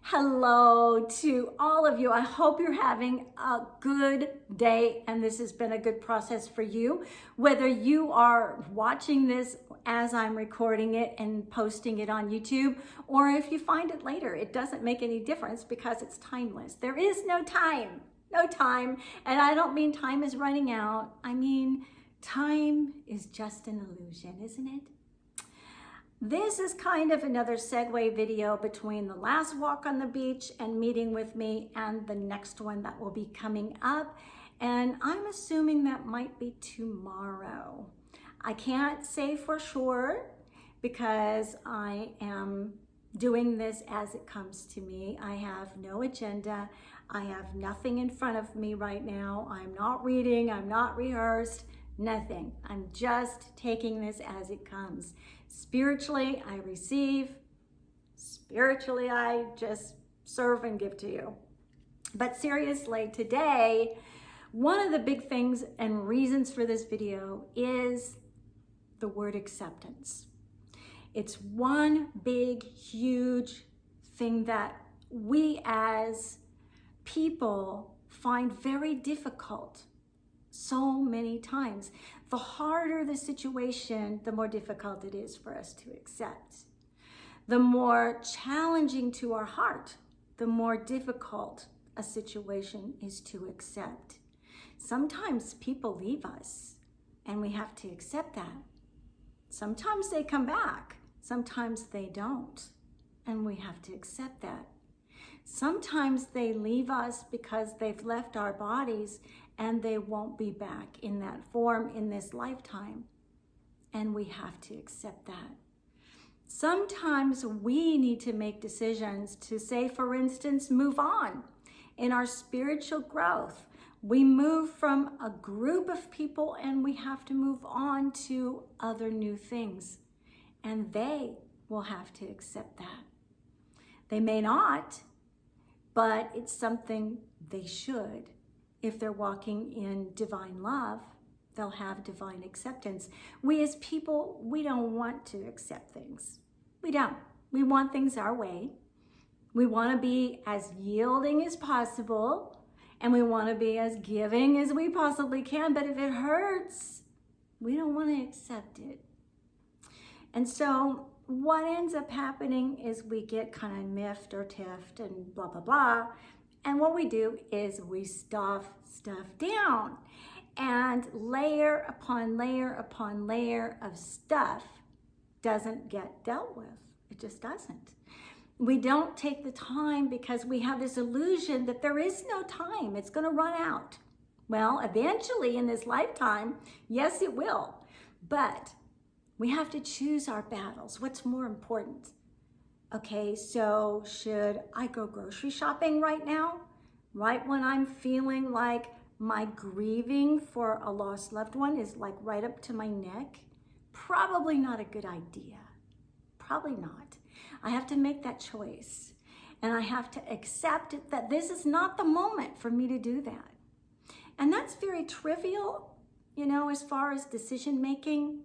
Hello to all of you. I hope you're having a good day and this has been a good process for you. Whether you are watching this as I'm recording it and posting it on YouTube, or if you find it later, it doesn't make any difference because it's timeless. There is no time. And I don't mean time is running out. I mean, time is just an illusion, isn't it? This is kind of another segue video between the last walk on the beach and meeting with me and the next one that will be coming up. And I'm assuming that might be tomorrow. I can't say for sure because I am doing this as it comes to me. I have no agenda. I have nothing in front of me right now. I'm not reading, I'm not rehearsed, nothing. I'm just taking this as it comes. Spiritually, I receive. Spiritually, I just serve and give to you. But seriously, today, one of the big things and reasons for this video is the word acceptance. It's one big, huge thing that we as people find very difficult so many times. The harder the situation, the more difficult it is for us to accept. The more challenging to our heart, the more difficult a situation is to accept. Sometimes people leave us and we have to accept that. Sometimes they come back, sometimes they don't, and we have to accept that. Sometimes they leave us because they've left our bodies and they won't be back in that form in this lifetime. And we have to accept that. Sometimes we need to make decisions to say, for instance, move on in our spiritual growth. We move from a group of people and we have to move on to other new things. And they will have to accept that. They may not, but it's something they should. If they're walking in divine love, they'll have divine acceptance. We as people, we don't want to accept things. We don't. We want things our way. We want to be as yielding as possible, and we want to be as giving as we possibly can. But if it hurts, we don't want to accept it. And so what ends up happening is we get kind of miffed or tiffed and blah, blah, blah. And what we do is we stuff stuff down, and layer upon layer upon layer of stuff doesn't get dealt with. It just doesn't. We don't take the time because we have this illusion that there is no time. It's going to run out. Well, eventually in this lifetime, yes, it will. But we have to choose our battles. What's more important? Okay, so should I go grocery shopping right now? Right when I'm feeling like my grieving for a lost loved one is like right up to my neck? Probably not a good idea. Probably not. I have to make that choice. And I have to accept that this is not the moment for me to do that. And that's very trivial, as far as decision making.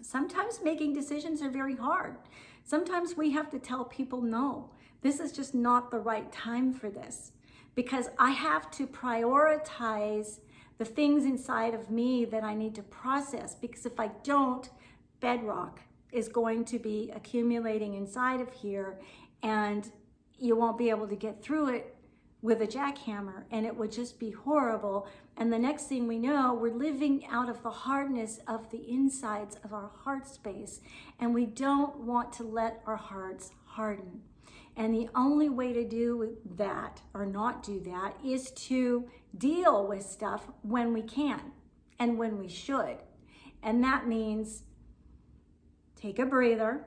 Sometimes making decisions are very hard. Sometimes we have to tell people, no, this is just not the right time for this, because I have to prioritize the things inside of me that I need to process, because if I don't, bedrock is going to be accumulating inside of here and you won't be able to get through it with a jackhammer, and it would just be horrible. And the next thing we know, we're living out of the hardness of the insides of our heart space, and we don't want to let our hearts harden. And the only way to do that or not do that is to deal with stuff when we can and when we should. And that means take a breather.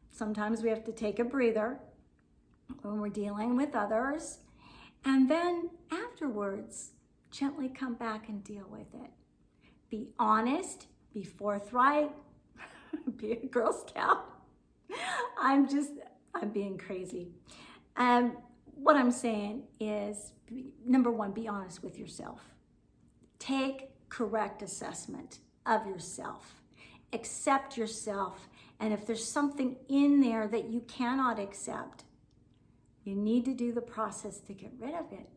Sometimes we have to take a breather when we're dealing with others. And then afterwards, gently come back and deal with it. Be honest, be forthright, be a Girl Scout. I'm being crazy. What I'm saying is, number one, be honest with yourself. Take correct assessment of yourself. Accept yourself. And if there's something in there that you cannot accept, You need to do the process to get rid of it.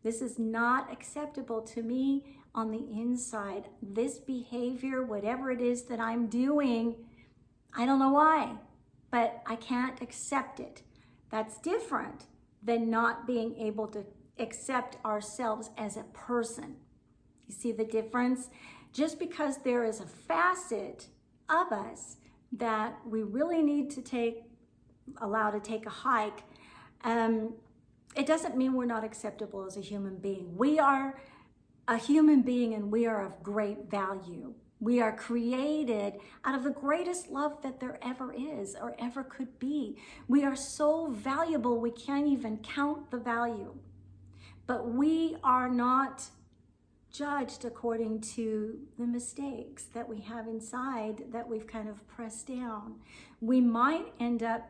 This is not acceptable to me on the inside. This behavior, whatever it is that I'm doing, I don't know why, but I can't accept it. That's different than not being able to accept ourselves as a person. You see the difference? Just because there is a facet of us that we really need to allow to take a hike, it doesn't mean we're not acceptable as a human being. We are a human being and we are of great value. We are created out of the greatest love that there ever is or ever could be. We are so valuable, we can't even count the value. But we are not judged according to the mistakes that we have inside that we've kind of pressed down. We might end up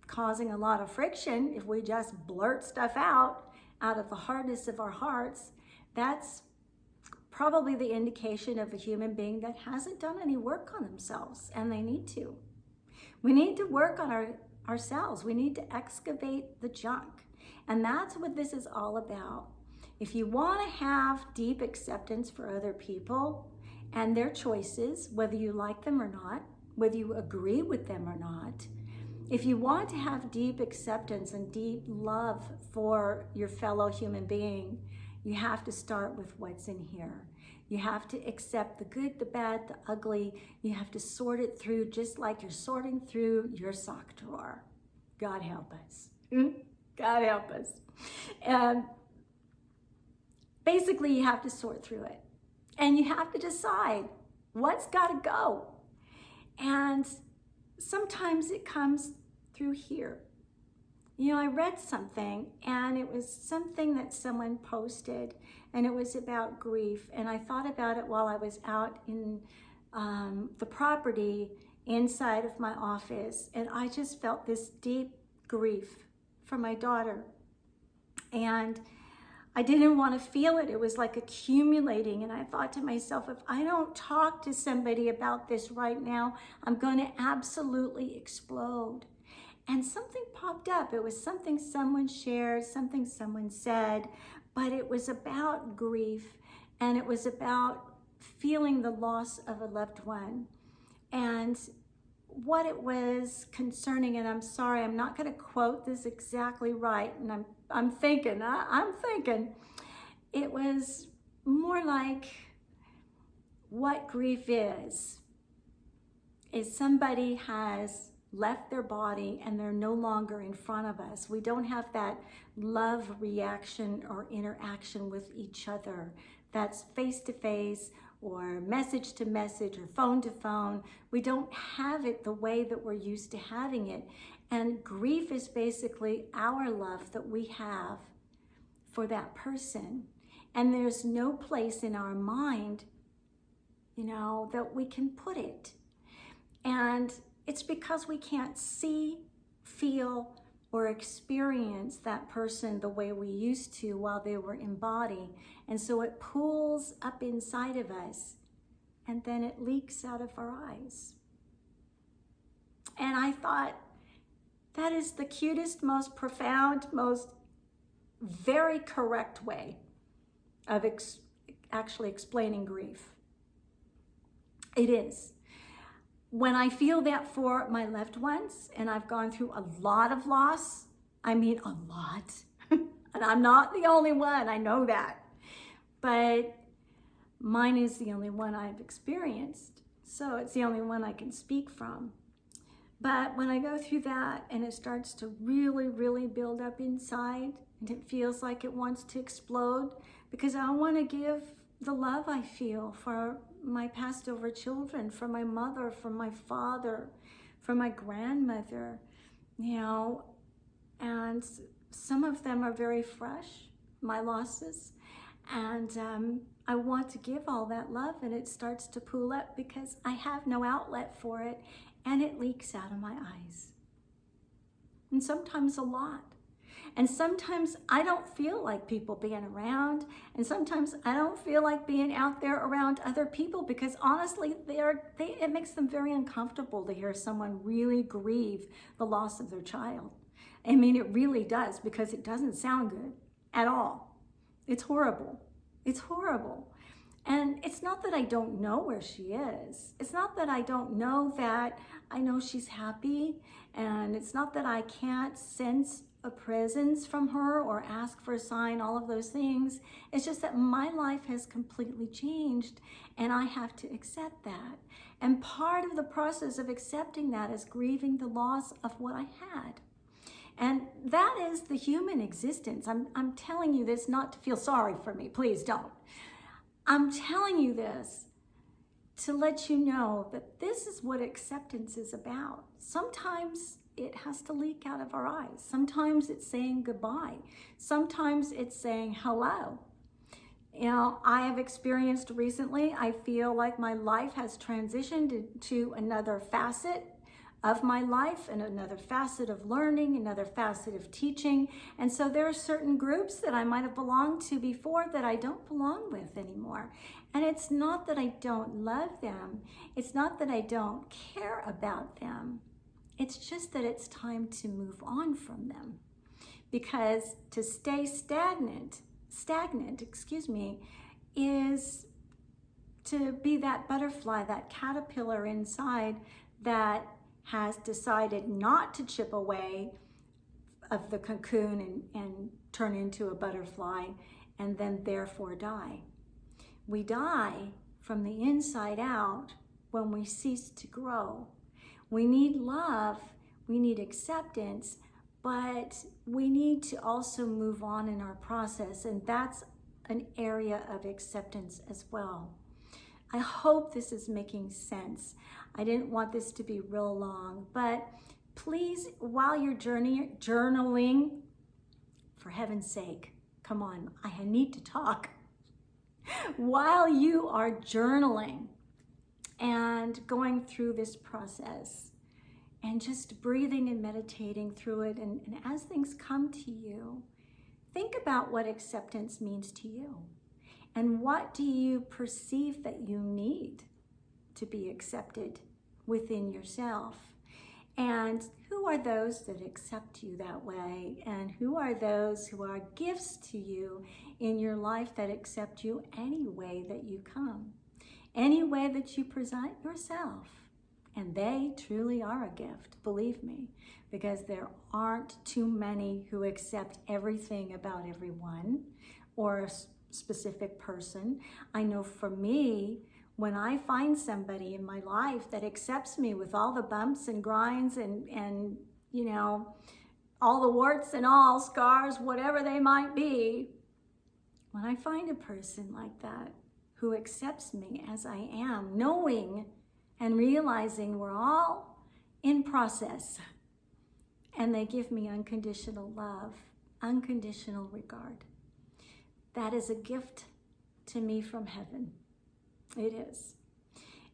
causing a lot of friction if we just blurt stuff out of the hardness of our hearts. That's probably the indication of a human being that hasn't done any work on themselves, and they need to. We need to work on ourselves. We need to excavate the junk. And that's what this is all about. If you want to have deep acceptance for other people and their choices, whether you like them or not, whether you agree with them or not, if you want to have deep acceptance and deep love for your fellow human being, you have to start with what's in here. You have to accept the good, the bad, the ugly. You have to sort it through just like you're sorting through your sock drawer. God help us. God help us. And basically, you have to sort through it. And you have to decide what's got to go. And sometimes it comes through here. You know, I read something, and it was something that someone posted, and it was about grief. And I thought about it while I was out in the property inside of my office, and I just felt this deep grief for my daughter. And I didn't want to feel it. It was like accumulating. And I thought to myself, if I don't talk to somebody about this right now, I'm going to absolutely explode. And something popped up. It was something someone shared, something someone said, but it was about grief, and it was about feeling the loss of a loved one. And what it was concerning, and I'm sorry, I'm not going to quote this exactly right, and I'm thinking, it was more like what grief is somebody has left their body and they're no longer in front of us. We don't have that love reaction or interaction with each other. That's face to face or message to message or phone to phone. We don't have it the way that we're used to having it. And grief is basically our love that we have for that person. And there's no place in our mind, that we can put it. And it's because we can't see, feel, or experience that person the way we used to while they were in body. And so it pools up inside of us, and then it leaks out of our eyes. And I thought, that is the cutest, most profound, most very correct way of actually explaining grief. It is. When I feel that for my loved ones, and I've gone through a lot of loss, I mean a lot, and I'm not the only one, I know that, but mine is the only one I've experienced, so it's the only one I can speak from. But when I go through that and it starts to really, really build up inside, and it feels like it wants to explode, because I want to give the love I feel for my passed over children, for my mother, for my father, for my grandmother, and some of them are very fresh, my losses, and I want to give all that love, and it starts to pool up because I have no outlet for it, and it leaks out of my eyes. And sometimes a lot. And sometimes I don't feel like people being around, and sometimes I don't feel like being out there around other people, because honestly, it makes them very uncomfortable to hear someone really grieve the loss of their child. I mean, it really does, because it doesn't sound good at all. It's horrible. It's horrible. And it's not that I don't know where she is. It's not that I don't know that I know she's happy. And it's not that I can't sense a presence from her or ask for a sign, all of those things. It's just that my life has completely changed, and I have to accept that. And part of the process of accepting that is grieving the loss of what I had. And that is the human existence. I'm telling you this not to feel sorry for me. Please don't. I'm telling you this to let you know that this is what acceptance is about. Sometimes it has to leak out of our eyes. Sometimes it's saying goodbye. Sometimes it's saying hello. You know, I have experienced recently, I feel like my life has transitioned to another facet of my life, and another facet of learning, another facet of teaching. And so there are certain groups that I might have belonged to before that I don't belong with anymore. And it's not that I don't love them. It's not that I don't care about them. It's just that it's time to move on from them. Because to stay stagnant, is to be that butterfly, that caterpillar inside that has decided not to chip away of the cocoon and turn into a butterfly, and then therefore die. We die from the inside out when we cease to grow. We need love, we need acceptance, but we need to also move on in our process, and that's an area of acceptance as well. I hope this is making sense. I didn't want this to be real long, but please, while you're journaling, for heaven's sake, come on, I need to talk. While you are journaling and going through this process and just breathing and meditating through it, and as things come to you, think about what acceptance means to you. And what do you perceive that you need to be accepted within yourself? And who are those that accept you that way? And who are those who are gifts to you in your life that accept you any way that you come, any way that you present yourself? And they truly are a gift, believe me, because there aren't too many who accept everything about everyone or specific person. I know for me, when I find somebody in my life that accepts me with all the bumps and grinds and you know, all the warts and all scars, whatever they might be, when I find a person like that who accepts me as I am, knowing and realizing we're all in process, and they give me unconditional love, unconditional regard, that is a gift to me from heaven. It is.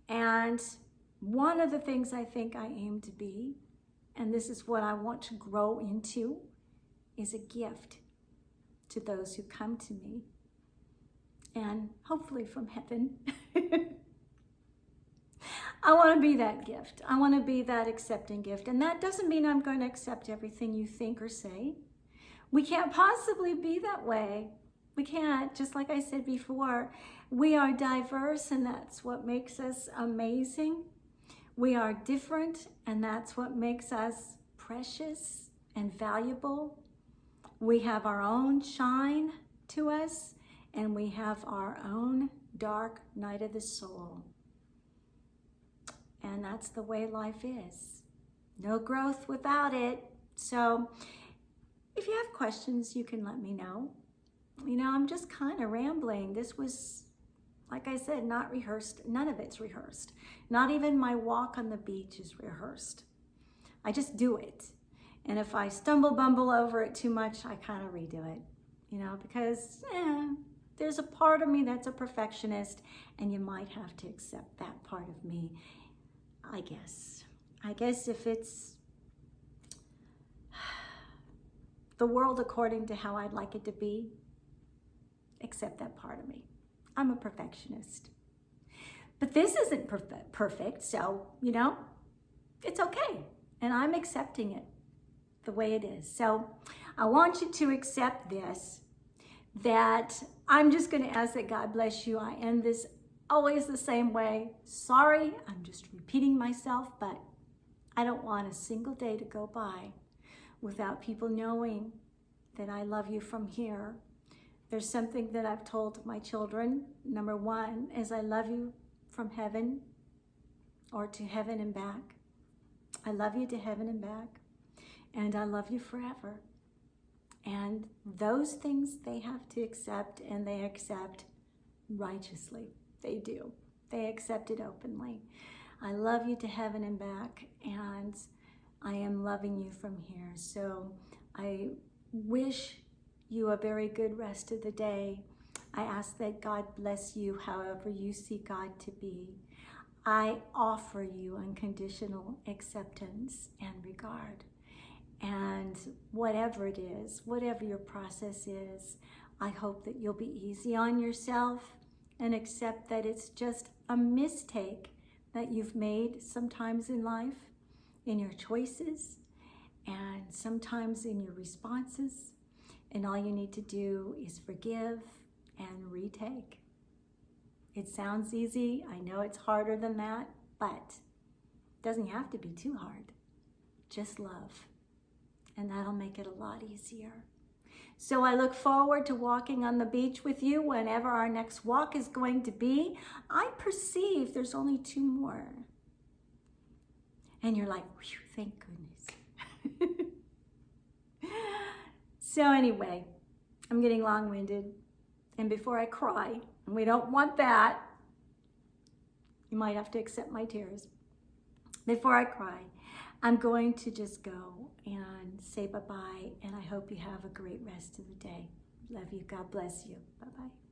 And one of the things I think I aim to be, and this is what I want to grow into, is a gift to those who come to me, and hopefully from heaven. I want to be that gift. I want to be that accepting gift. And that doesn't mean I'm going to accept everything you think or say. We can't possibly be that way. We can't. Just like I said before, we are diverse, and that's what makes us amazing. We are different, and that's what makes us precious and valuable. We have our own shine to us, and we have our own dark night of the soul. And that's the way life is. No growth without it. So if you have questions, you can let me know. You know, I'm just kind of rambling. This was, like I said, not rehearsed. None of it's rehearsed. Not even my walk on the beach is rehearsed. I just do it. And if I bumble over it too much, I kind of redo it, you know, because there's a part of me that's a perfectionist, and you might have to accept that part of me, I guess. I guess if it's the world according to how I'd like it to be, accept that part of me. I'm a perfectionist. But this isn't perfect, so, you know, it's okay. And I'm accepting it. the way it is. So I want you to accept this, that I'm just going to ask that God bless you. I end this always the same way. Sorry, I'm just repeating myself, but I don't want a single day to go by without people knowing that I love you from here. There's something that I've told my children. Number one is I love you from heaven, or to heaven and back. I love you to heaven and back, and I love you forever. And those things they have to accept, and they accept righteously. They do. They accept it openly. I love you to heaven and back, and I am loving you from here. So I wish you a very good rest of the day. I ask that God bless you however you see God to be. I offer you unconditional acceptance and regard. And whatever it is, whatever your process is, I hope that you'll be easy on yourself and accept that it's just a mistake that you've made sometimes in life, in your choices, and sometimes in your responses. And all you need to do is forgive and retake. It sounds easy. I know it's harder than that, but it doesn't have to be too hard. Just love. And that'll make it a lot easier. So I look forward to walking on the beach with you whenever our next walk is going to be. I perceive there's only 2 more. And you're like, whew, thank goodness. So anyway, I'm getting long-winded. And before I cry, and we don't want that, you might have to accept my tears. Before I cry, I'm going to just go and say bye-bye, and I hope you have a great rest of the day. Love you. God bless you. Bye-bye.